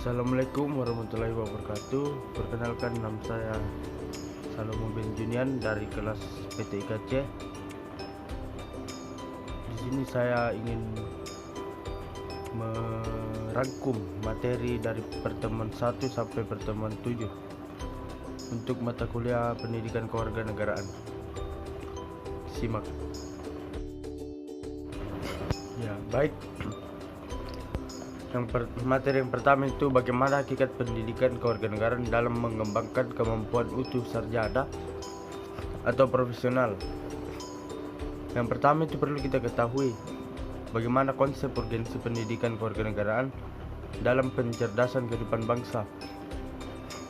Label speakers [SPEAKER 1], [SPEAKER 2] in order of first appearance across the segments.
[SPEAKER 1] Assalamualaikum warahmatullahi wabarakatuh. Perkenalkan, nama saya Salomo Benjunian dari kelas PTIKC. Di sini saya ingin merangkum materi dari pertemuan 1 sampai pertemuan 7 untuk mata kuliah pendidikan kewarganegaraan. Simak. Ya, baik. Materi yang pertama itu bagaimana hakikat pendidikan kewarganegaraan dalam mengembangkan kemampuan utuh sarjana atau profesional. Yang pertama itu perlu kita ketahui bagaimana konsep urgensi pendidikan kewarganegaraan dalam pencerdasan kehidupan bangsa.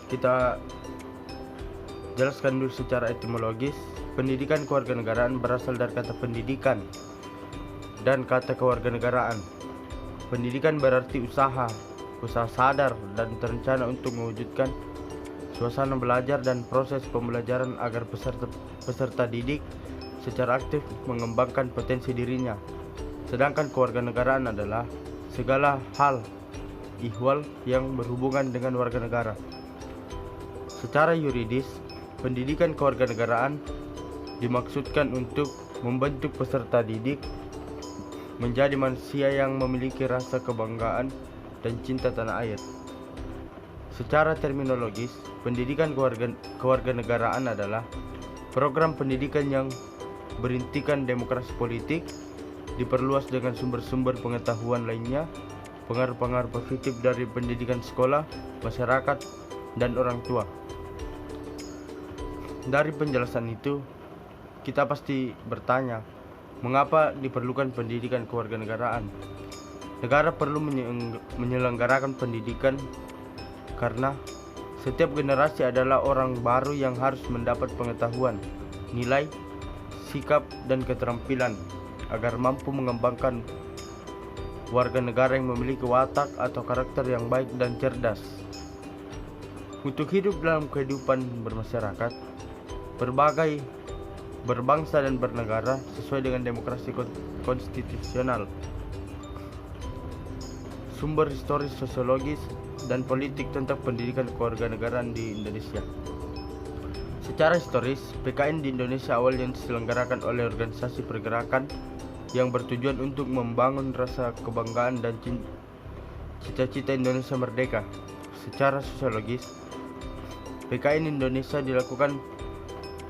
[SPEAKER 1] Kita jelaskan dulu secara etimologis. Pendidikan kewarganegaraan berasal dari kata pendidikan dan kata kewarganegaraan. Pendidikan berarti usaha sadar dan terencana untuk mewujudkan suasana belajar dan proses pembelajaran agar peserta didik secara aktif mengembangkan potensi dirinya. Sedangkan kewarganegaraan adalah segala hal ihwal yang berhubungan dengan warga negara. Secara yuridis, pendidikan kewarganegaraan dimaksudkan untuk membentuk peserta didik menjadi manusia yang memiliki rasa kebanggaan dan cinta tanah air. Secara terminologis, pendidikan kewarganegaraan adalah program pendidikan yang berintikan demokrasi politik, diperluas dengan sumber-sumber pengetahuan lainnya, pengaruh-pengaruh positif dari pendidikan sekolah, masyarakat, dan orang tua. Dari penjelasan itu, kita pasti bertanya, mengapa diperlukan pendidikan kewarganegaraan? Negara perlu menyelenggarakan pendidikan karena setiap generasi adalah orang baru yang harus mendapat pengetahuan, nilai, sikap, dan keterampilan agar mampu mengembangkan warga negara yang memiliki watak atau karakter yang baik dan cerdas. Untuk hidup dalam kehidupan bermasyarakat, berbangsa dan bernegara sesuai dengan demokrasi konstitusional. Sumber historis, sosiologis, dan politik tentang pendidikan kewarganegaraan di Indonesia. Secara historis, PKN di Indonesia awalnya diselenggarakan oleh organisasi pergerakan yang bertujuan untuk membangun rasa kebanggaan dan cita-cita Indonesia merdeka. Secara sosiologis, PKN Indonesia dilakukan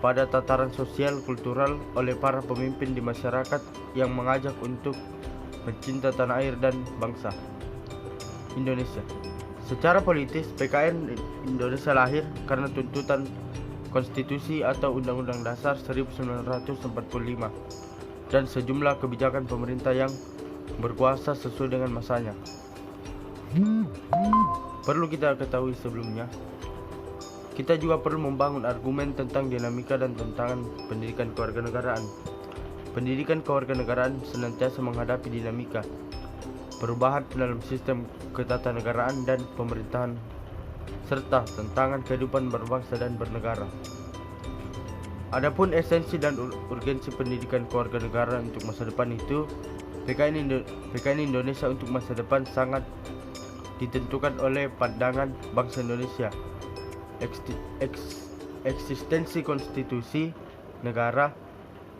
[SPEAKER 1] pada tataran sosial kultural oleh para pemimpin di masyarakat yang mengajak untuk mencinta tanah air dan bangsa Indonesia. Secara politis, PKN Indonesia lahir karena tuntutan konstitusi atau Undang-Undang Dasar 1945 dan sejumlah kebijakan pemerintah yang berkuasa sesuai dengan masanya. Perlu kita ketahui sebelumnya, kita juga perlu membangun argumen tentang dinamika dan tantangan pendidikan kewarganegaraan. Pendidikan kewarganegaraan senantiasa menghadapi dinamika, perubahan dalam sistem ketatanegaraan dan pemerintahan, serta tantangan kehidupan berbangsa dan bernegara. Adapun esensi dan urgensi pendidikan kewarganegaraan untuk masa depan itu, PKN Indonesia untuk masa depan sangat ditentukan oleh pandangan bangsa Indonesia, eksistensi konstitusi negara,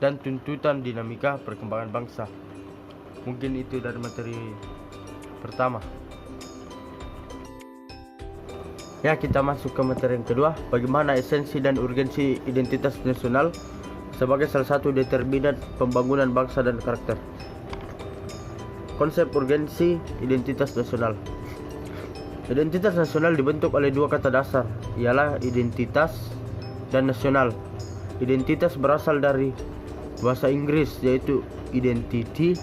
[SPEAKER 1] dan tuntutan dinamika perkembangan bangsa. Mungkin itu dari materi pertama. Ya, kita masuk ke materi yang kedua, bagaimana esensi dan urgensi identitas nasional sebagai salah satu determinan pembangunan bangsa dan karakter. Konsep urgensi identitas nasional. Identitas nasional dibentuk oleh dua kata dasar, ialah identitas dan nasional. Identitas berasal dari bahasa Inggris yaitu identity,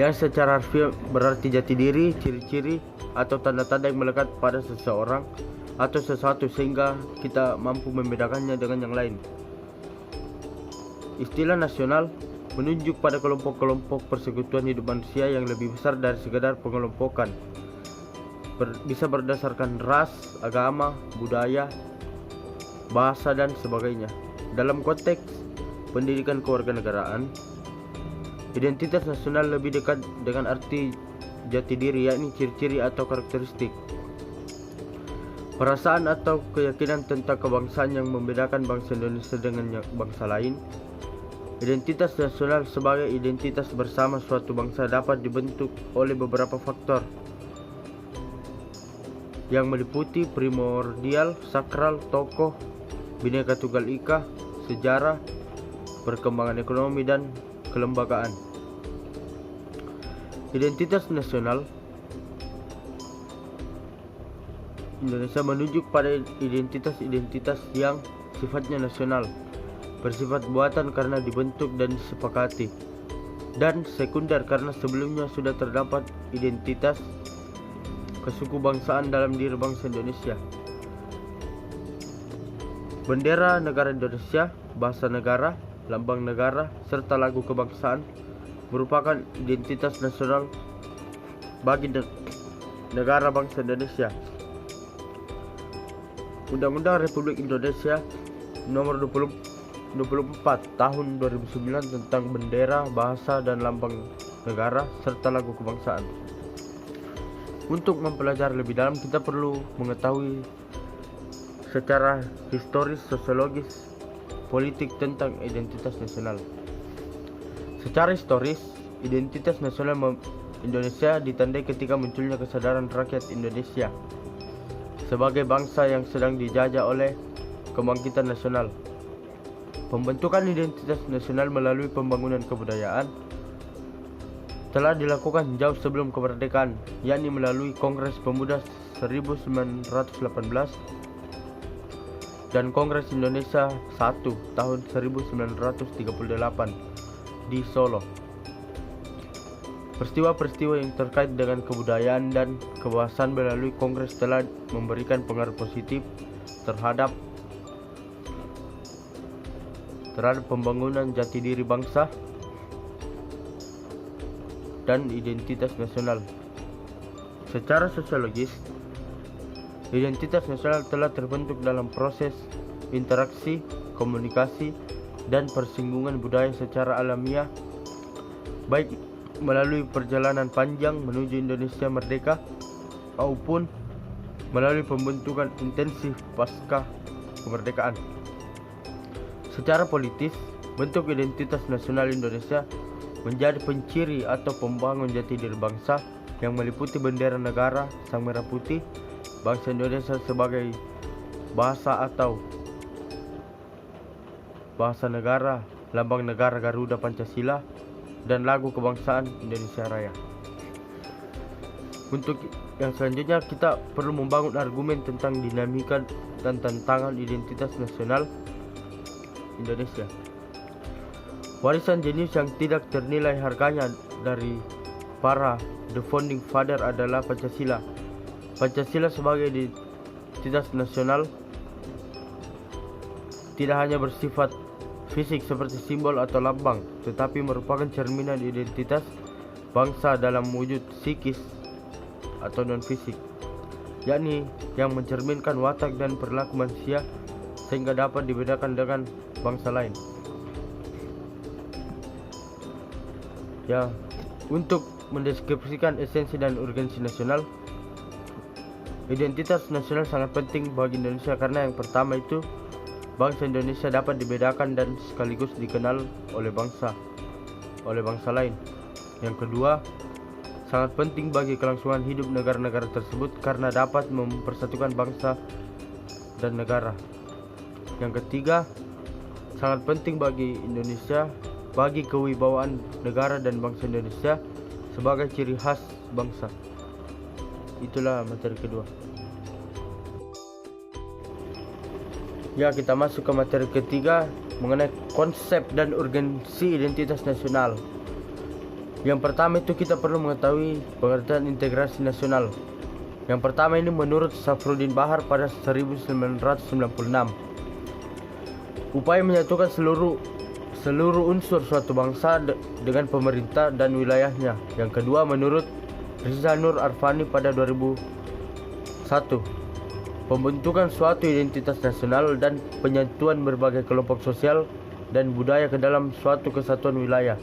[SPEAKER 1] yang secara harfiah berarti jati diri, ciri-ciri, atau tanda-tanda yang melekat pada seseorang atau sesuatu sehingga kita mampu membedakannya dengan yang lain. Istilah nasional menunjuk pada kelompok-kelompok persekutuan hidup manusia yang lebih besar dari sekedar pengelompokan. Bisa berdasarkan ras, agama, budaya, bahasa, dan sebagainya. Dalam konteks pendidikan kewarganegaraan, identitas nasional lebih dekat dengan arti jati diri, yakni ciri-ciri atau karakteristik. Perasaan atau keyakinan tentang kebangsaan yang membedakan bangsa Indonesia dengan bangsa lain. Identitas nasional sebagai identitas bersama suatu bangsa dapat dibentuk oleh beberapa faktor yang meliputi primordial, sakral, tokoh, Bhinneka Tunggal Ika, sejarah, perkembangan ekonomi, dan kelembagaan. Identitas nasional Indonesia menunjuk pada identitas-identitas yang sifatnya nasional, bersifat buatan karena dibentuk dan disepakati, dan sekunder karena sebelumnya sudah terdapat identitas kesukubangsaan dalam diri bangsa Indonesia. Bendera negara Indonesia, bahasa negara, lambang negara, serta lagu kebangsaan merupakan identitas nasional bagi negara bangsa Indonesia. Undang-Undang Republik Indonesia Nomor 24 Tahun 2009 tentang bendera, bahasa, dan lambang negara serta lagu kebangsaan. Untuk mempelajari lebih dalam, kita perlu mengetahui secara historis, sosiologis, politik tentang identitas nasional. Secara historis, identitas nasional Indonesia ditandai ketika munculnya kesadaran rakyat Indonesia sebagai bangsa yang sedang dijajah oleh kebangkitan nasional. Pembentukan identitas nasional melalui pembangunan kebudayaan telah dilakukan jauh sebelum kemerdekaan, yakni melalui Kongres Pemuda 1918 dan Kongres Indonesia I tahun 1938 di Solo. Peristiwa-peristiwa yang terkait dengan kebudayaan dan kebahasaan melalui Kongres telah memberikan pengaruh positif terhadap pembangunan jati diri bangsa dan identitas nasional. Secara sosiologis, identitas nasional telah terbentuk dalam proses interaksi, komunikasi, dan persinggungan budaya secara alamiah, baik melalui perjalanan panjang menuju Indonesia merdeka maupun melalui pembentukan intensif pasca kemerdekaan. Secara politis, bentuk identitas nasional Indonesia menjadi penciri atau pembangun jati diri bangsa yang meliputi bendera negara, sang merah putih, bangsa Indonesia sebagai bahasa atau bahasa negara, lambang negara Garuda Pancasila, dan lagu kebangsaan Indonesia Raya. Untuk yang selanjutnya, kita perlu membangun argumen tentang dinamika dan tantangan identitas nasional Indonesia. Warisan jenius yang tidak ternilai harganya dari para The Founding Father adalah Pancasila. Pancasila sebagai identitas nasional tidak hanya bersifat fisik seperti simbol atau lambang, tetapi merupakan cerminan identitas bangsa dalam wujud psikis atau non-fisik, yakni yang mencerminkan watak dan perilaku manusia sehingga dapat dibedakan dengan bangsa lain. Untuk mendeskripsikan esensi dan urgensi nasional, identitas nasional sangat penting bagi Indonesia karena yang pertama itu bangsa Indonesia dapat dibedakan dan sekaligus dikenal oleh bangsa lain. Yang kedua, sangat penting bagi kelangsungan hidup negara-negara tersebut karena dapat mempersatukan bangsa dan negara. Yang ketiga, sangat penting bagi Indonesia, bagi kewibawaan negara dan bangsa Indonesia sebagai ciri khas bangsa. Itulah materi kedua. Kita masuk ke materi ketiga mengenai konsep dan urgensi identitas nasional. Yang pertama itu kita perlu mengetahui pengertian integrasi nasional. Yang pertama ini menurut Safruddin Bahar pada 1996. Upaya menyatukan seluruh unsur suatu bangsa dengan pemerintah dan wilayahnya. Yang kedua menurut Rizal Nur Arfani pada 2001. Pembentukan suatu identitas nasional dan penyatuan berbagai kelompok sosial dan budaya ke dalam suatu kesatuan wilayah.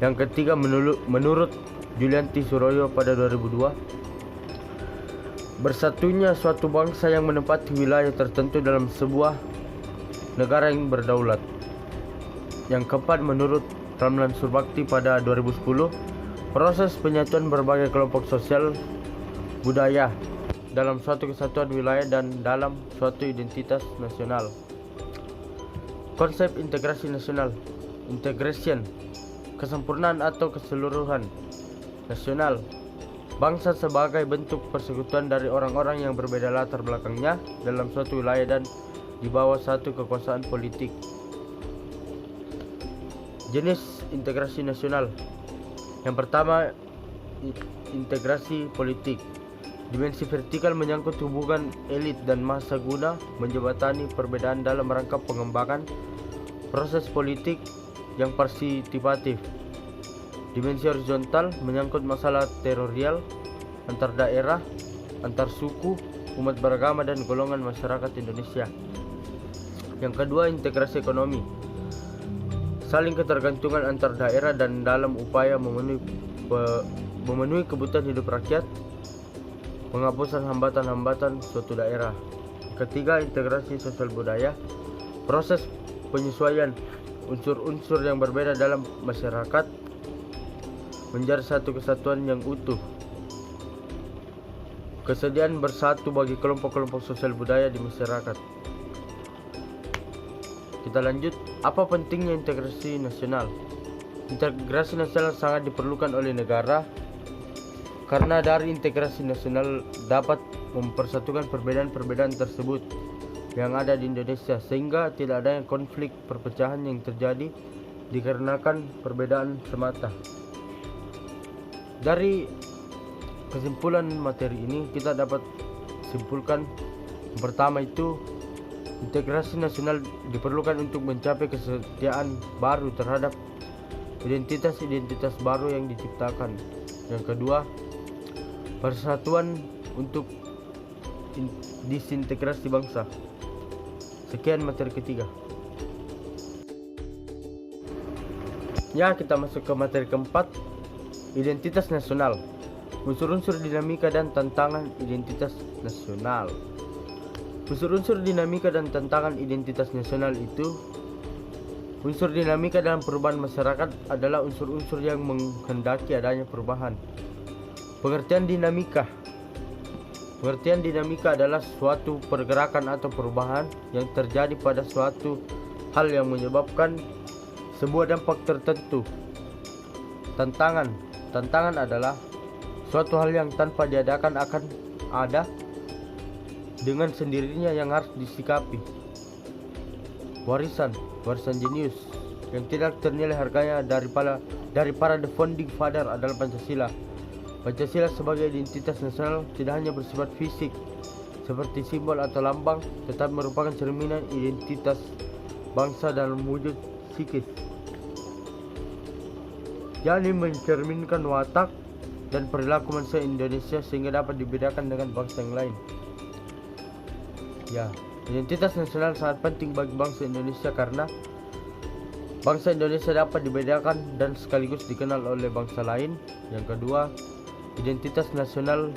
[SPEAKER 1] Yang ketiga menurut Julianti Suroyo pada 2002, bersatunya suatu bangsa yang menempati wilayah tertentu dalam sebuah negara yang berdaulat. Yang keempat, menurut Ramlan Surbakti pada 2010, proses penyatuan berbagai kelompok sosial budaya dalam suatu kesatuan wilayah dan dalam suatu identitas nasional. Konsep integrasi nasional, integration, kesempurnaan atau keseluruhan nasional bangsa sebagai bentuk persekutuan dari orang-orang yang berbeda latar belakangnya dalam suatu wilayah dan di bawah satu kekuasaan politik. Jenis integrasi nasional. Yang pertama, integrasi politik. Dimensi vertikal menyangkut hubungan elit dan massa guna menjembatani perbedaan dalam rangka pengembangan proses politik yang partisipatif. Dimensi horizontal menyangkut masalah teritorial antar daerah, antar suku, umat beragama dan golongan masyarakat Indonesia. Yang kedua, integrasi ekonomi. Saling ketergantungan antar daerah dan dalam upaya memenuhi kebutuhan hidup rakyat, penghapusan hambatan-hambatan suatu daerah. Ketiga, integrasi sosial budaya. Proses penyesuaian unsur-unsur yang berbeda dalam masyarakat menjadi satu kesatuan yang utuh. Kesediaan bersatu bagi kelompok-kelompok sosial budaya di masyarakat. Kita lanjut, apa pentingnya integrasi nasional? Integrasi nasional sangat diperlukan oleh negara karena dari integrasi nasional dapat mempersatukan perbedaan-perbedaan tersebut yang ada di Indonesia sehingga tidak adanya konflik perpecahan yang terjadi dikarenakan perbedaan semata. Dari kesimpulan materi ini kita dapat simpulkan yang pertama itu integrasi nasional diperlukan untuk mencapai kesetiaan baru terhadap identitas-identitas baru yang diciptakan. Yang kedua, persatuan untuk disintegrasi bangsa. Sekian materi ketiga. Ya, kita masuk ke materi keempat, identitas nasional. Unsur-unsur dinamika dan tantangan identitas nasional. Unsur-unsur dinamika dan tantangan identitas nasional itu, unsur dinamika dalam perubahan masyarakat adalah unsur-unsur yang menghendaki adanya perubahan. Pengertian dinamika. Pengertian dinamika adalah suatu pergerakan atau perubahan yang terjadi pada suatu hal yang menyebabkan sebuah dampak tertentu. Tantangan adalah suatu hal yang tanpa diadakan akan ada dengan sendirinya yang harus disikapi. Warisan jenius yang tidak ternilai harganya dari para the founding father adalah Pancasila. Pancasila sebagai identitas nasional tidak hanya bersifat fisik seperti simbol atau lambang, tetapi merupakan cerminan identitas bangsa dalam wujud psikis. Yani mencerminkan watak dan perilaku manusia Indonesia sehingga dapat dibedakan dengan bangsa yang lain. Ya, identitas nasional sangat penting bagi bangsa Indonesia karena bangsa Indonesia dapat dibedakan dan sekaligus dikenal oleh bangsa lain. Yang kedua, identitas nasional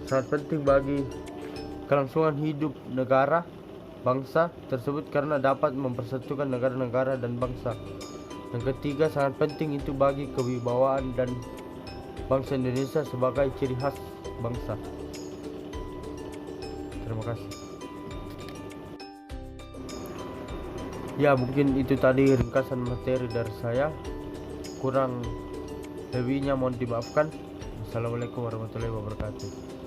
[SPEAKER 1] sangat penting bagi kelangsungan hidup negara bangsa tersebut karena dapat mempersatukan negara-negara dan bangsa. Yang ketiga, sangat penting itu bagi kewibawaan dan bangsa Indonesia sebagai ciri khas bangsa. Terima kasih. Ya, mungkin itu tadi ringkasan materi dari saya. Kurang lebihnya mohon dimaafkan. Assalamualaikum warahmatullahi wabarakatuh.